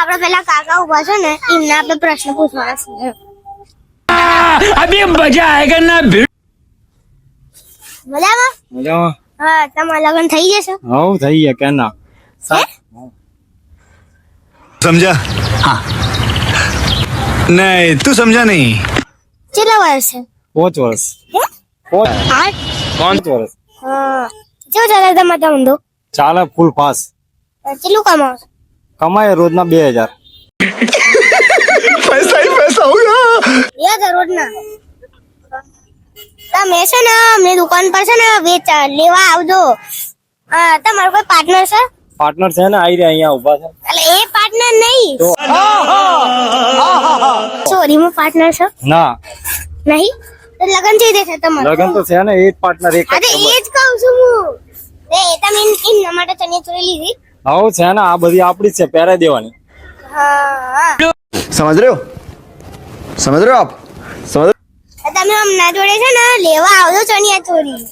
આપણે પેલા કાકા ઉભા છે ને એમને આપણે પ્રશ્ન પૂછવાના છે. अभी मजा आएगा ना भिड़. મજામાં? મજામાં. હા, તમારા લગ્ન થઈ જશે? હવ થઈ ગયા કેના समझा हाँ नहीं तू समझा नहीं કેટલા વર્ષ છે? 5 વર્ષ. 8? 5 વર્ષ હા. કેવું ચાલે તમારે ધંધો? ચાલે ફૂલ પાસ. કેટલું કમાવો છો? કમાય રોજના 2000. पैसा ही पैसा होगा 2000 રોજના? તમે છે ને અમની દુકાન પર છે ને લેવા આવજો. હા, તમારો કોઈ પાર્ટનર છે? પાર્ટનર છે ને આવી રહ્યા અહીંયા ઉભા છે. એટલે એ પાર્ટનર નહીં. તો ચોરીમાં પાર્ટનર છે? ના નહીં? તો લગન થઈ જશે તમારે. લગન તો છે ને એ જ પાર્ટનર એક અરે એ જ કહું છું હું. તમે એમના માટે ચણિયા ચોળી લીધી? હવ છે ને આ બધી આપડી જ છે પહેરાઈ દેવાની. હા. समझ रहे हो समझ रहे हो आप समझ તમે અમના જોડે છે ને લેવા આવજો ચણિયા ચોળી.